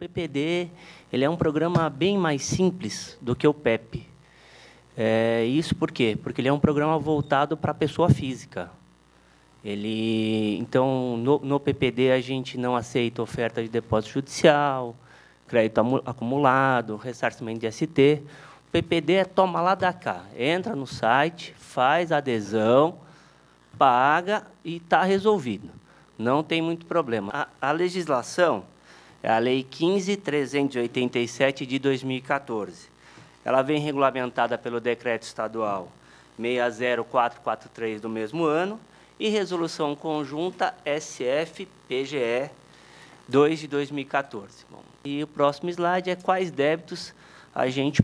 PPD ele é um programa bem mais simples do que o PEP. Isso por quê? Porque ele é um programa voltado para a pessoa física. Então, no PPD, a gente não aceita oferta de depósito judicial, crédito acumulado, ressarcimento de ST. O PPD é toma lá da cá. Entra no site, faz a adesão, paga e está resolvido. Não tem muito problema. A legislação é a Lei 15.387 de 2014. Ela vem regulamentada pelo Decreto Estadual 60443 do mesmo ano e Resolução Conjunta SF-PGE 2 de 2014. Bom, e o próximo slide é quais débitos a gente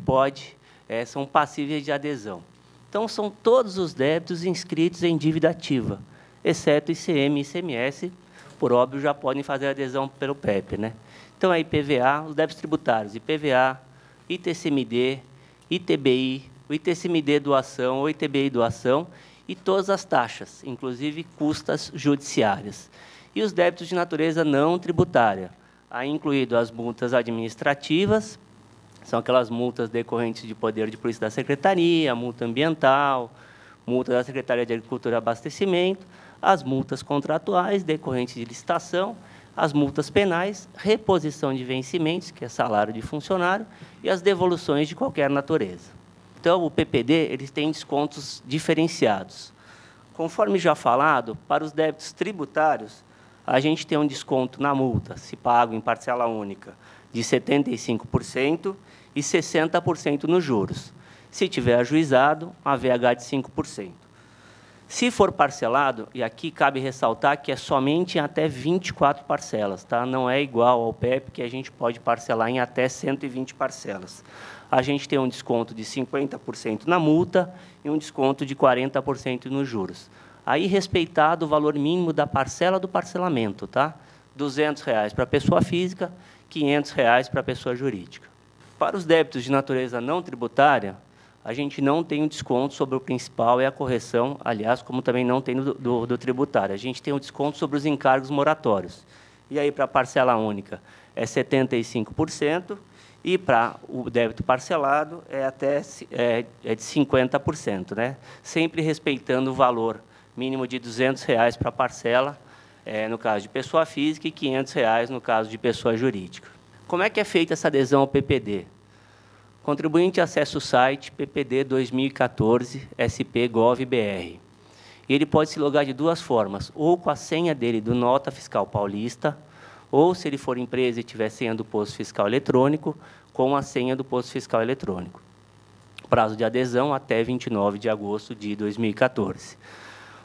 são passíveis de adesão. Então, são todos os débitos inscritos em dívida ativa, exceto ICM e ICMS, por óbvio, já podem fazer adesão pelo PEP, né? Então, é IPVA, os débitos tributários, IPVA, ITCMD, ITBI, o ITCMD doação ou ITBI doação e todas as taxas, inclusive custas judiciárias. E os débitos de natureza não tributária, aí incluído as multas administrativas, são aquelas multas decorrentes de poder de polícia da Secretaria, multa ambiental, multa da Secretaria de Agricultura e Abastecimento, as multas contratuais decorrentes de licitação, as multas penais, reposição de vencimentos, que é salário de funcionário, e as devoluções de qualquer natureza. Então, o PPD ele tem descontos diferenciados. Conforme já falado, para os débitos tributários, a gente tem um desconto na multa, se pago em parcela única, de 75% e 60% nos juros. Se tiver ajuizado, a VH de 5%. Se for parcelado, e aqui cabe ressaltar que é somente em até 24 parcelas, tá? Não é igual ao PEP, que a gente pode parcelar em até 120 parcelas. A gente tem um desconto de 50% na multa e um desconto de 40% nos juros. Aí, respeitado o valor mínimo da parcela do parcelamento, tá? R$ 200 para a pessoa física, R$ 500 para a pessoa jurídica. Para os débitos de natureza não tributária, a gente não tem um desconto sobre o principal e a correção, aliás, como também não tem do tributário. A gente tem um desconto sobre os encargos moratórios. E aí, para a parcela única, é 75%, e para o débito parcelado é de 50%, né? Sempre respeitando o valor mínimo de R$ 200 para a parcela, no caso de pessoa física, e R$ 500 no caso de pessoa jurídica. Como é que é feita essa adesão ao PPD? O contribuinte acessa o site PPD 2014 SP.gov.br. E ele pode se logar de duas formas, ou com a senha dele do Nota Fiscal Paulista, ou, se ele for empresa e tiver senha do Posto Fiscal Eletrônico, com a senha do Posto Fiscal Eletrônico. Prazo de adesão até 29 de agosto de 2014.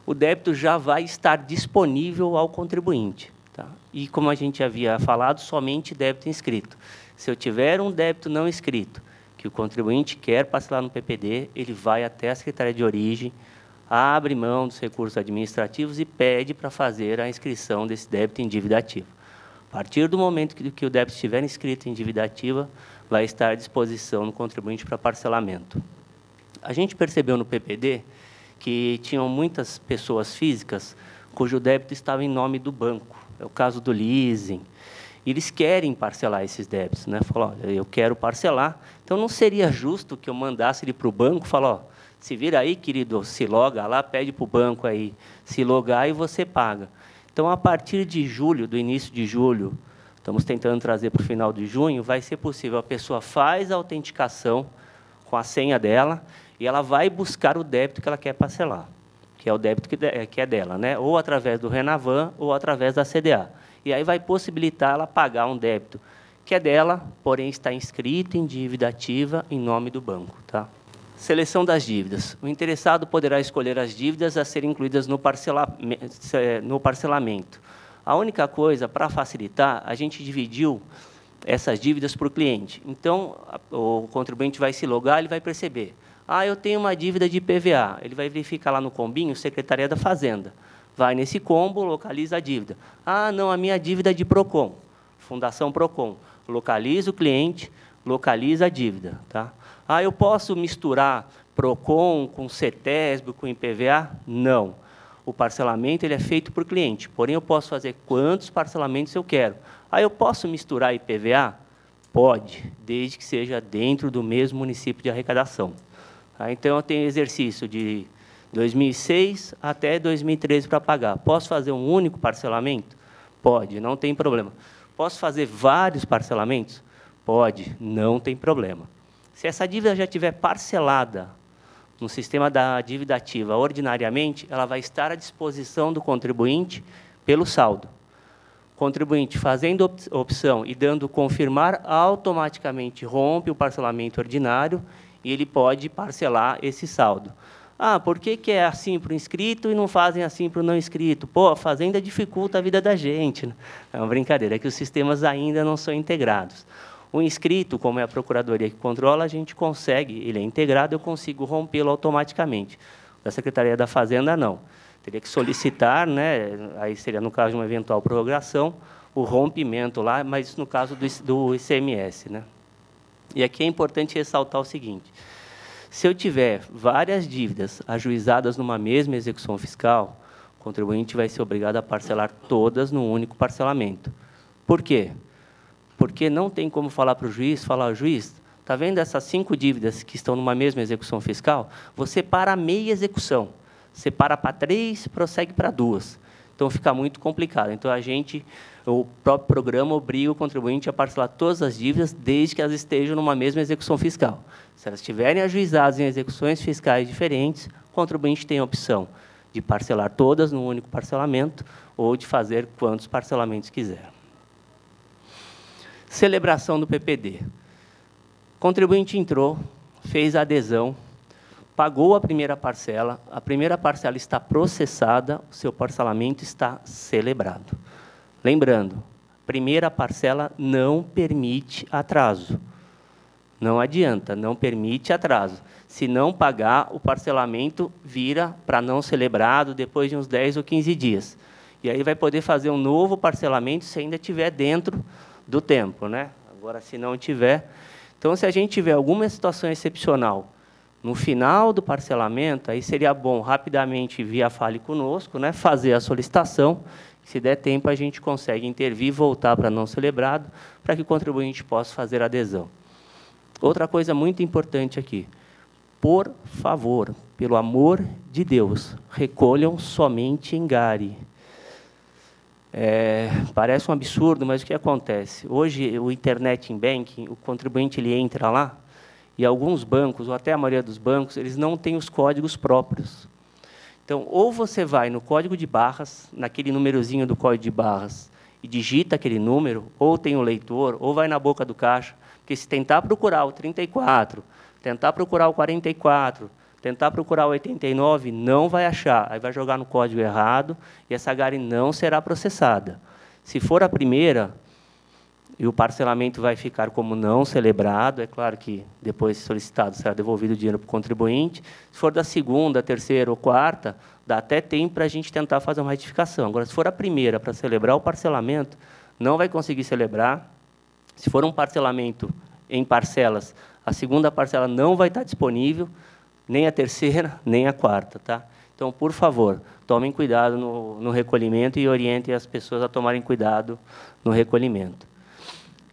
O débito já vai estar disponível ao contribuinte. Tá? E, como a gente havia falado, somente débito inscrito. Se eu tiver um débito não inscrito, que o contribuinte quer parcelar no PPD, ele vai até a Secretaria de Origem, abre mão dos recursos administrativos e pede para fazer a inscrição desse débito em dívida ativa. A partir do momento que o débito estiver inscrito em dívida ativa, vai estar à disposição do contribuinte para parcelamento. A gente percebeu no PPD que tinham muitas pessoas físicas cujo débito estava em nome do banco. É o caso do leasing. E eles querem parcelar esses débitos, né? Falam, olha, eu quero parcelar, então não seria justo que eu mandasse ele para o banco e falar, ó, se vira aí, querido, se loga lá, pede para o banco aí se logar e você paga. Então, a partir de julho, do início de julho, estamos tentando trazer para o final de junho, vai ser possível, a pessoa faz a autenticação com a senha dela e ela vai buscar o débito que ela quer parcelar, que é o débito que é dela, né? Ou através do Renavan ou através da CDA. E aí vai possibilitar ela pagar um débito que é dela, porém está inscrito em dívida ativa em nome do banco. Tá? Seleção das dívidas. O interessado poderá escolher as dívidas a serem incluídas no parcelamento. A única coisa, para facilitar, a gente dividiu essas dívidas por cliente. Então, o contribuinte vai se logar, ele vai perceber. Ah, eu tenho uma dívida de IPVA. Ele vai verificar lá no combinho, Secretaria da Fazenda. Vai nesse combo, localiza a dívida. Ah, não, a minha dívida é de PROCON, Fundação PROCON. Localiza o cliente, localiza a dívida. Tá? Ah, eu posso misturar PROCON com CETESB, com IPVA? Não. O parcelamento ele é feito por cliente, porém eu posso fazer quantos parcelamentos eu quero. Ah, eu posso misturar IPVA? Pode, desde que seja dentro do mesmo município de arrecadação. Tá? Então, eu tenho exercício de 2006 até 2013 para pagar. Posso fazer um único parcelamento? Pode, não tem problema. Posso fazer vários parcelamentos? Pode, não tem problema. Se essa dívida já estiver parcelada no sistema da dívida ativa ordinariamente, ela vai estar à disposição do contribuinte pelo saldo. O contribuinte fazendo opção e dando confirmar, automaticamente rompe o parcelamento ordinário e ele pode parcelar esse saldo. Ah, por que é assim para o inscrito e não fazem assim para o não inscrito? Pô, a Fazenda dificulta a vida da gente, né? É uma brincadeira, é que os sistemas ainda não são integrados. O inscrito, como é a Procuradoria que controla, a gente consegue, ele é integrado, eu consigo rompê-lo automaticamente. Da Secretaria da Fazenda, não. Teria que solicitar, né, aí seria, no caso de uma eventual prorrogação, o rompimento lá, mas isso no caso do ICMS. Né? E aqui é importante ressaltar o seguinte, se eu tiver várias dívidas ajuizadas numa mesma execução fiscal, o contribuinte vai ser obrigado a parcelar todas num único parcelamento. Por quê? Porque não tem como falar para o juiz, juiz, está vendo essas 5 dívidas que estão numa mesma execução fiscal? Você para a meia execução. Separa para 3, prossegue para 2. Então, fica muito complicado. Então, o próprio programa obriga o contribuinte a parcelar todas as dívidas, desde que elas estejam numa mesma execução fiscal. Se elas estiverem ajuizadas em execuções fiscais diferentes, o contribuinte tem a opção de parcelar todas num único parcelamento ou de fazer quantos parcelamentos quiser. Celebração do PPD. O contribuinte entrou, fez a adesão, pagou a primeira parcela está processada, o seu parcelamento está celebrado. Lembrando, primeira parcela não permite atraso. Não adianta, não permite atraso. Se não pagar, o parcelamento vira para não celebrado depois de uns 10 ou 15 dias. E aí vai poder fazer um novo parcelamento se ainda estiver dentro do tempo. Né? Agora, se não tiver... Então, se a gente tiver alguma situação excepcional, no final do parcelamento, aí seria bom rapidamente via Fale Conosco, né, fazer a solicitação. Se der tempo, a gente consegue intervir e voltar para não celebrado, para que o contribuinte possa fazer a adesão. Outra coisa muito importante aqui. Por favor, pelo amor de Deus, recolham somente em GARI. Parece um absurdo, mas o que acontece? Hoje, o Internet Banking, o contribuinte ele entra lá, e alguns bancos, ou até a maioria dos bancos, eles não têm os códigos próprios. Então, ou você vai no código de barras, naquele númerozinho do código de barras, e digita aquele número, ou tem o leitor, ou vai na boca do caixa, porque se tentar procurar o 34, tentar procurar o 44, tentar procurar o 89, não vai achar. Aí vai jogar no código errado, e essa GARI não será processada. Se for a primeira, e o parcelamento vai ficar como não celebrado, é claro que depois de solicitado será devolvido o dinheiro para o contribuinte. Se for da segunda, terceira ou quarta, dá até tempo para a gente tentar fazer uma retificação. Agora, se for a primeira para celebrar o parcelamento, não vai conseguir celebrar. Se for um parcelamento em parcelas, a segunda parcela não vai estar disponível, nem a terceira, nem a quarta. Tá? Então, por favor, tomem cuidado no recolhimento e orientem as pessoas a tomarem cuidado no recolhimento.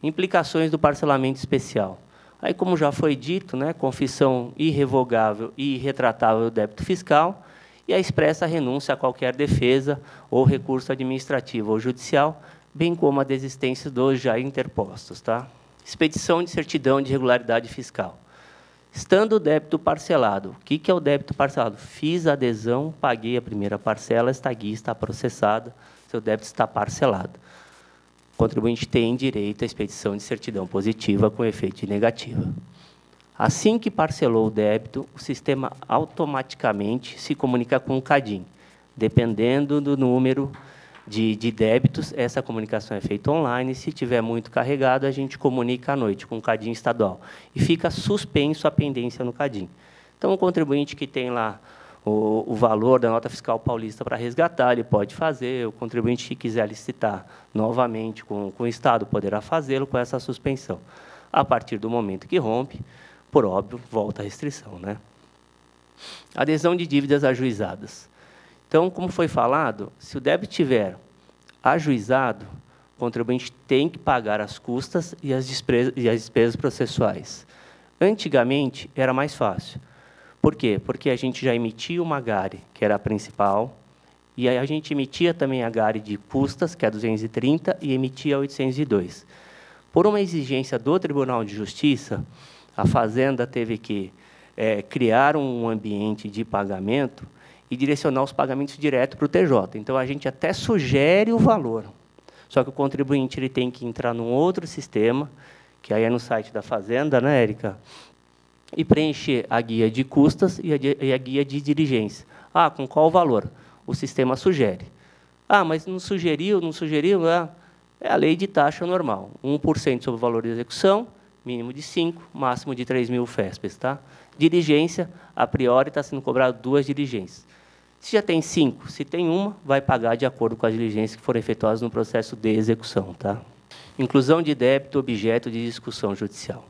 Implicações do parcelamento especial. Aí, como já foi dito, né, confissão irrevogável e irretratável do débito fiscal e a expressa renúncia a qualquer defesa ou recurso administrativo ou judicial, bem como a desistência dos já interpostos. Tá? Expedição de certidão de regularidade fiscal. Estando o débito parcelado, o que é o débito parcelado? Fiz a adesão, paguei a primeira parcela, esta guia está processada, seu débito está parcelado. O contribuinte tem direito à expedição de certidão positiva com efeito de negativa. Assim que parcelou o débito, o sistema automaticamente se comunica com o CADIM. Dependendo do número de débitos, essa comunicação é feita online. Se tiver muito carregado, a gente comunica à noite com o CADIM estadual. E fica suspenso a pendência no CADIM. Então, o contribuinte que tem lá o valor da nota fiscal paulista para resgatar, ele pode fazer. O contribuinte que quiser licitar novamente com o Estado poderá fazê-lo com essa suspensão. A partir do momento que rompe, por óbvio, volta a restrição. Né? Adesão de dívidas ajuizadas. Então, como foi falado, se o débito estiver ajuizado, contribuinte tem que pagar as custas e as despesas processuais. Antigamente, era mais fácil. Por quê? Porque a gente já emitia uma GARI, que era a principal, e aí a gente emitia também a GARI de custas, que é a 230, e emitia a 802. Por uma exigência do Tribunal de Justiça, a Fazenda teve que criar um ambiente de pagamento e direcionar os pagamentos direto para o TJ. Então, a gente até sugere o valor, só que o contribuinte ele tem que entrar num outro sistema, que aí é no site da Fazenda, né, Érica? E preencher a guia de custas e a guia de diligência. Ah, com qual valor? O sistema sugere. Ah, mas não sugeriu, não sugeriu? É a lei de taxa normal. 1% sobre o valor de execução, mínimo de 5, máximo de 3.000 FESPES. Tá? Diligência, a priori, está sendo cobrado 2 diligências. Se já tem 5, se tem uma, vai pagar de acordo com as diligências que foram efetuadas no processo de execução. Tá? Inclusão de débito objeto de discussão judicial.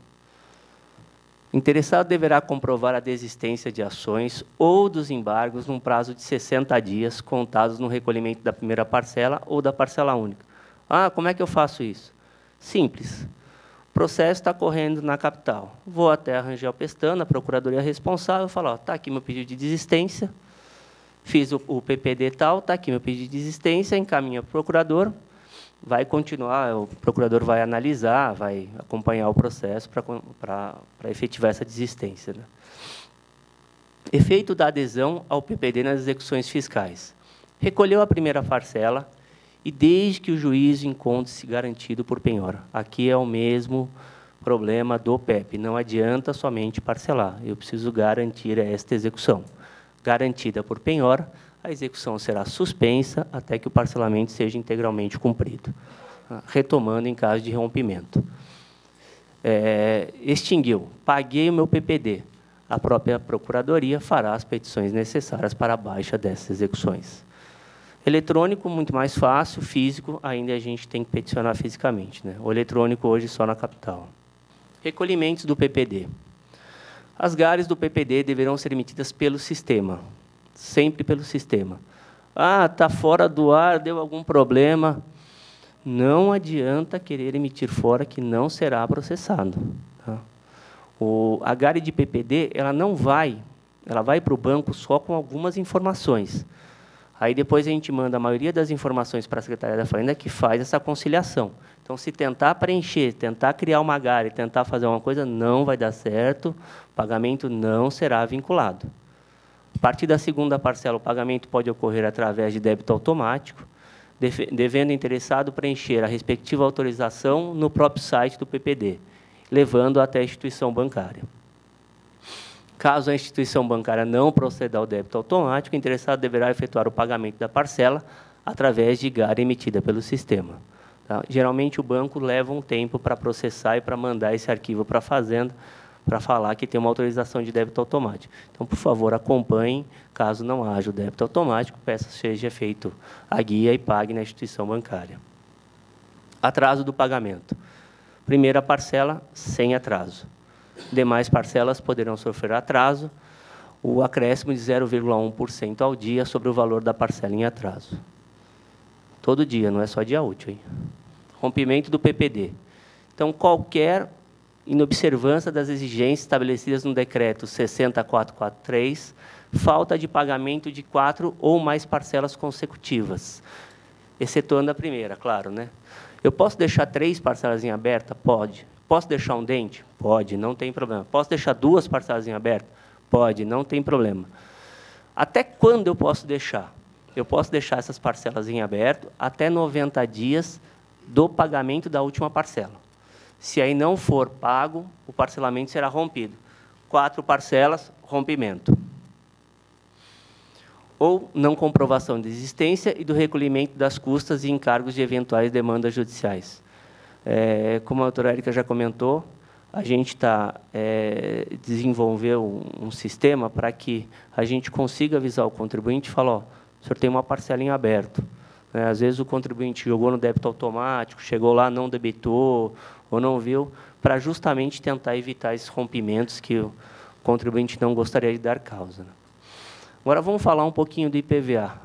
Interessado deverá comprovar a desistência de ações ou dos embargos num prazo de 60 dias, contados no recolhimento da primeira parcela ou da parcela única. Ah, como é que eu faço isso? Simples. O processo está correndo na capital. Vou até a Rangel Pestana, a procuradoria responsável, falo, está aqui meu pedido de desistência, fiz o PPD tal, está aqui meu pedido de desistência, encaminha para o procurador, vai continuar, o procurador vai analisar, vai acompanhar o processo para efetivar essa desistência. Né? Efeito da adesão ao PPD nas execuções fiscais. Recolheu a primeira parcela e desde que o juízo encontre-se garantido por penhora. Aqui é o mesmo problema do PEP. Não adianta somente parcelar. Eu preciso garantir esta execução. Garantida por penhora, a execução será suspensa até que o parcelamento seja integralmente cumprido, retomando em caso de rompimento. Extinguiu, paguei o meu PPD. A própria Procuradoria fará as petições necessárias para a baixa dessas execuções. Eletrônico, muito mais fácil, físico, ainda a gente tem que peticionar fisicamente. Né? O eletrônico hoje só na capital. Recolhimentos do PPD. As GARIs do PPD deverão ser emitidas pelo sistema, sempre pelo sistema. Ah, está fora do ar, deu algum problema. Não adianta querer emitir fora que não será processado. Tá? A GARI de PPD, ela vai para o banco só com algumas informações. Aí depois a gente manda a maioria das informações para a Secretaria da Fazenda que faz essa conciliação. Então, se tentar preencher, tentar criar uma GARI, tentar fazer uma coisa, não vai dar certo, o pagamento não será vinculado. A partir da segunda parcela, o pagamento pode ocorrer através de débito automático, devendo o interessado preencher a respectiva autorização no próprio site do PPD, levando até a instituição bancária. Caso a instituição bancária não proceda ao débito automático, o interessado deverá efetuar o pagamento da parcela através de GARI emitida pelo sistema. Tá? Geralmente, o banco leva um tempo para processar e para mandar esse arquivo para a Fazenda, para falar que tem uma autorização de débito automático. Então, por favor, acompanhem. Caso não haja o débito automático, peça seja feito a guia e pague na instituição bancária. Atraso do pagamento. Primeira parcela, sem atraso. Demais parcelas poderão sofrer atraso, o acréscimo de 0,1% ao dia sobre o valor da parcela em atraso. Todo dia, não é só dia útil. Hein? Rompimento do PPD. Então, qualquer inobservância das exigências estabelecidas no decreto 60443, falta de pagamento de 4 ou mais parcelas consecutivas, excetuando a primeira, claro. Né? Eu posso deixar 3 parcelas em aberta? Pode. Posso deixar um dente? Pode, não tem problema. Posso deixar 2 parcelas em aberto? Pode, não tem problema. Até quando eu posso deixar? Eu posso deixar essas parcelas em aberto até 90 dias do pagamento da última parcela. Se aí não for pago, o parcelamento será rompido. 4 parcelas, rompimento. Ou não comprovação de existência e do recolhimento das custas e encargos de eventuais demandas judiciais. Como a doutora Érica já comentou, a gente desenvolveu um sistema para que a gente consiga avisar o contribuinte e falar, ó, o senhor tem uma parcela em aberto. Às vezes o contribuinte jogou no débito automático, chegou lá, não debitou ou não viu, para justamente tentar evitar esses rompimentos que o contribuinte não gostaria de dar causa. Agora vamos falar um pouquinho do IPVA.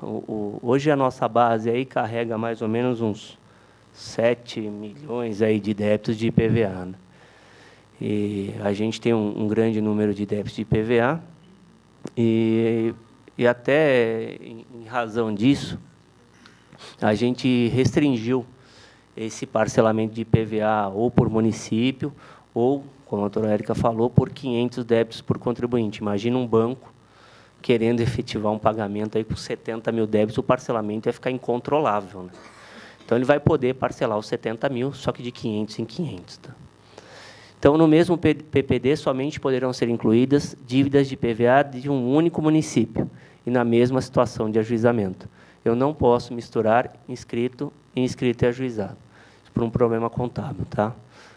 Hoje a nossa base aí carrega mais ou menos uns 7 milhões aí de débitos de IPVA, né? E a gente tem um grande número de débitos de IPVA e até em razão disso, a gente restringiu esse parcelamento de IPVA ou por município ou, como a doutora Érica falou, por 500 débitos por contribuinte. Imagina um banco querendo efetivar um pagamento aí com 70 mil débitos, o parcelamento ia ficar incontrolável, né? Então, ele vai poder parcelar os 70 mil, só que de 500 em 500. Tá? Então, no mesmo PPD, somente poderão ser incluídas dívidas de IPVA de um único município e na mesma situação de ajuizamento. Eu não posso misturar inscrito e ajuizado, por um problema contábil. Tá?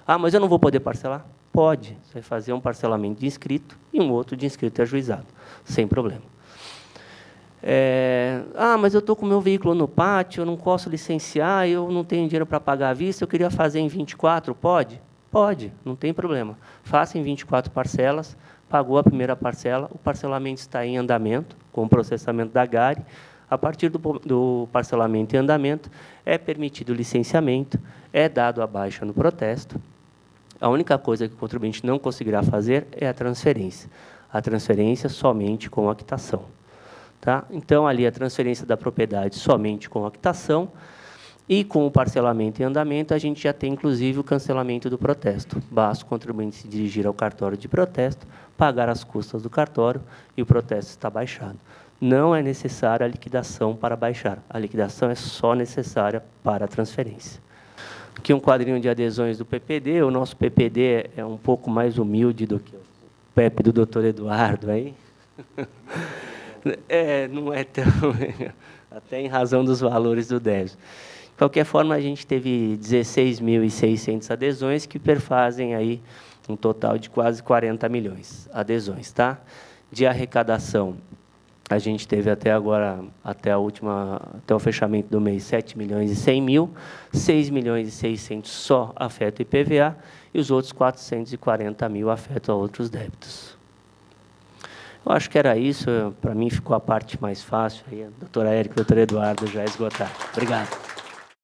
Ah, mas eu não vou poder parcelar? Pode. Você vai fazer um parcelamento de inscrito e um outro de inscrito e ajuizado, sem problema. Mas eu estou com o meu veículo no pátio, eu não posso licenciar, eu não tenho dinheiro para pagar à vista, eu queria fazer em 24, pode? Pode, não tem problema. Faça em 24 parcelas, pagou a primeira parcela, o parcelamento está em andamento, com o processamento da GARI. A partir do parcelamento em andamento, é permitido o licenciamento, é dado a baixa no protesto. A única coisa que o contribuinte não conseguirá fazer é a transferência. A transferência somente com a quitação. Tá? Então, ali a transferência da propriedade somente com a quitação e com o parcelamento em andamento, a gente já tem, inclusive, o cancelamento do protesto. Basta o contribuinte se dirigir ao cartório de protesto, pagar as custas do cartório e o protesto está baixado. Não é necessária a liquidação para baixar. A liquidação é só necessária para a transferência. Aqui um quadrinho de adesões do PPD. O nosso PPD é um pouco mais humilde do que o PEP do doutor Eduardo aí. Não é tão... até em razão dos valores do débito. De qualquer forma, a gente teve 16.600 adesões, que perfazem aí um total de quase 40 milhões de adesões. Tá? De arrecadação, a gente teve até agora, até o fechamento do mês, 7 milhões e 100 mil, 6 milhões e 600 só afeta o IPVA, e os outros 440 mil afetam a outros débitos. Eu acho que era isso. Para mim ficou a parte mais fácil. Aí a doutora Érica e o doutor Eduardo já esgotaram. Obrigado.